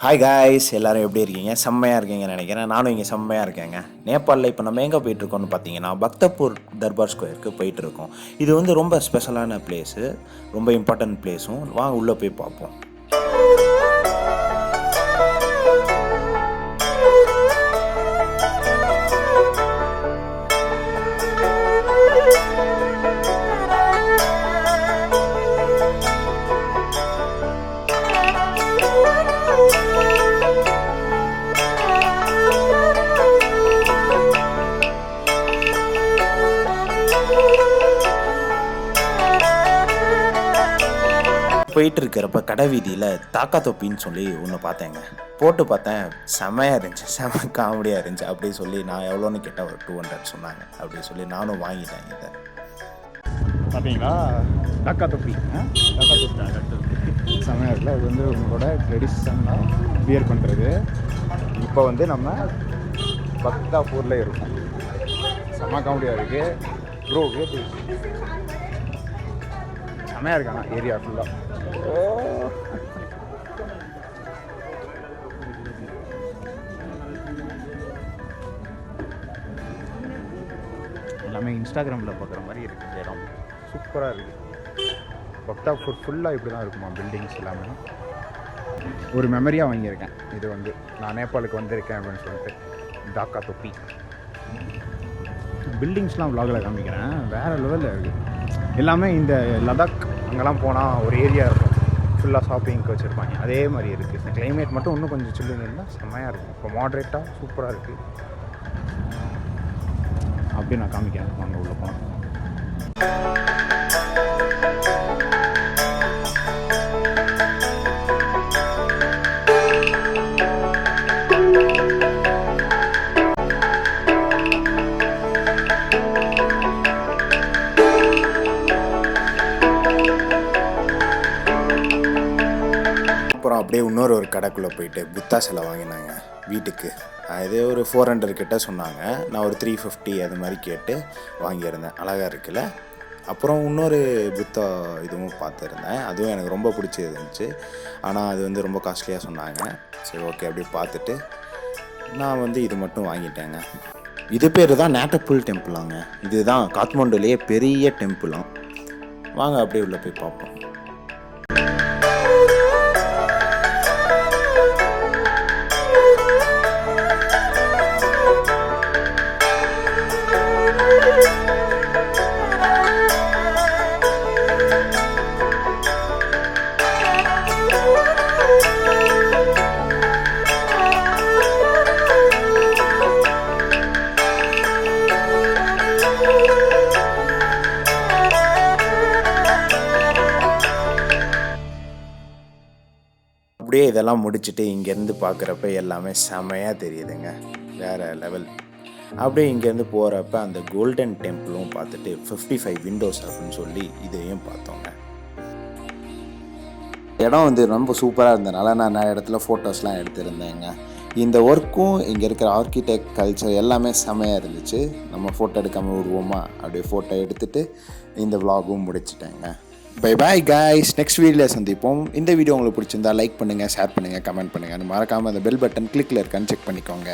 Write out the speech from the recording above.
Hi guys, எல்லோரும் எப்படி இருக்கீங்க? செம்மையாக இருக்கீங்கன்னு நினைக்கிறேன். நானும் இங்கே செம்மையாக இருக்கேங்க. நேபாளில் இப்போ நம்ம எங்கே போயிட்டுருக்கோம்னு பார்த்தீங்கன்னா, பக்தப்பூர் தர்பார் ஸ்கொயருக்கு போயிட்டுருக்கோம். இது வந்து ரொம்ப ஸ்பெஷலான பிளேஸு, ரொம்ப இம்பார்ட்டன்ட் பிளேஸும். வாங்க உள்ளே போய் பார்ப்போம். போயிட்டு இருக்கிறப்ப கடை வீதியில் தாக்கா தொப்பின்னு சொல்லி ஒன்று பார்த்தேங்க. போட்டு பார்த்தேன், செமையாக இருந்துச்சு, செம காமெடியாக இருந்துச்சு. அப்படி சொல்லி நான் எவ்வளோன்னு கேட்டால் ஒரு 200 சொன்னாங்க. அப்படி சொல்லி நானும் வாங்கிட்டேன். இதை பார்த்தீங்களா? தாக்கா தொப்பி செமையாக இருக்குல்ல. அது வந்து உங்களோட ட்ரெடிஷனாக வியர் பண்ணுறது. இப்போ வந்து நம்ம பக்தாப்பூரில் இருக்கோம். செம காமெடியாக இருக்குது ப்ரோ. செமையாக இருக்காண்ணா ஏரியா ஃபுல்லாக. எல்லாமே இன்ஸ்டாகிராமில் பார்க்குற மாதிரி இருக்குது. இடம் சூப்பராக இருக்குது. பக்தாப்பூர் ஃபுல்லாக இப்படி தான் இருக்குமா, பில்டிங்ஸ் எல்லாமே. ஒரு மெமரியாக வாங்கியிருக்கேன். இது வந்து நான் நேபாளுக்கு வந்திருக்கேன் அப்படின்னு சொல்லிட்டு. தாக்கா தொப்பி பில்டிங்ஸ்லாம் விலாகில் காமிக்கிறேன். வேறு லெவலில் இருக்குது எல்லாமே. இந்த லடாக் அங்கெல்லாம் போனால் ஒரு ஏரியா இருக்கும், ஃபுல்லாக ஷாப்பிங்க்கு வச்சுருப்பாங்க. அதே மாதிரி இருக்குது. இந்த கிளைமேட் மட்டும் இன்னும் கொஞ்சம் சில்லுன்னு இருந்தால் செம்மையாக இருக்கும். இப்போ மாட்ரேட்டாக சூப்பராக இருக்குது. அப்படியே நான் காமிக்கிறேன். வாங்க உள்ள போனோம். அப்புறம் அப்படியே ஒரு கடைக்குள்ளே போயிட்டு புத்தா சிலை வாங்கினாங்க வீட்டுக்கு. அது ஒரு 400 கிட்ட சொன்னாங்க. நான் ஒரு 350 அது மாதிரி கேட்டு வாங்கியிருந்தேன். அழகாக இருக்குல்ல. அப்புறம் இன்னொரு புத்தா இதுவும் பார்த்துருந்தேன். அதுவும் எனக்கு ரொம்ப பிடிச்சிருந்துச்சு. ஆனால் அது வந்து ரொம்ப காஸ்ட்லியாக சொன்னாங்க. சரி, ஓகே, அப்படி பார்த்துட்டு நான் வந்து இது மட்டும் வாங்கிட்டேங்க. இது பேர் தான் நேட்டப்புல் டெம்பிளாங்க. இதுதான் காத்மண்டுலேயே பெரிய டெம்பிளாம். வாங்க அப்படியே உள்ளே போய் பார்ப்போம். அப்படியே இதெல்லாம் முடிச்சுட்டு இங்கேருந்து பார்க்குறப்ப எல்லாமே செமையாக தெரியுதுங்க, வேறு லெவல். அப்படியே இங்கேருந்து போகிறப்ப அந்த கோல்டன் டெம்பிளும் பார்த்துட்டு 55 விண்டோஸ் அப்படின்னு சொல்லி இதையும் பார்த்தோங்க. இடம் வந்து ரொம்ப சூப்பராக இருந்ததுனால நான் நிறைய இடத்துல ஃபோட்டோஸ்லாம் எடுத்திருந்தேங்க. இந்த ஒர்க்கும் இங்கே இருக்கிற ஆர்கிடெக்ட் கல்ச்சர் எல்லாமே செமையாக இருந்துச்சு. நம்ம ஃபோட்டோ எடுக்காமல் விடுவோமா, அப்படியே ஃபோட்டோ எடுத்துகிட்டு இந்த விலாகும் முடிச்சிட்டேங்க. பை பாய் காய்ஸ், நெக்ஸ்ட் வீடியோவில் சந்திப்போம். இந்த வீடியோ உங்களுக்கு பிடிச்சிருந்தா லைக் பண்ணுங்கள், ஷேர் பண்ணுங்கள், கமெண்ட் பண்ணுங்கள். மறக்காமல் அந்த பெல் பட்டன் கிளிக்கில் இருக்கான்னு செக் பண்ணிக்கோங்க.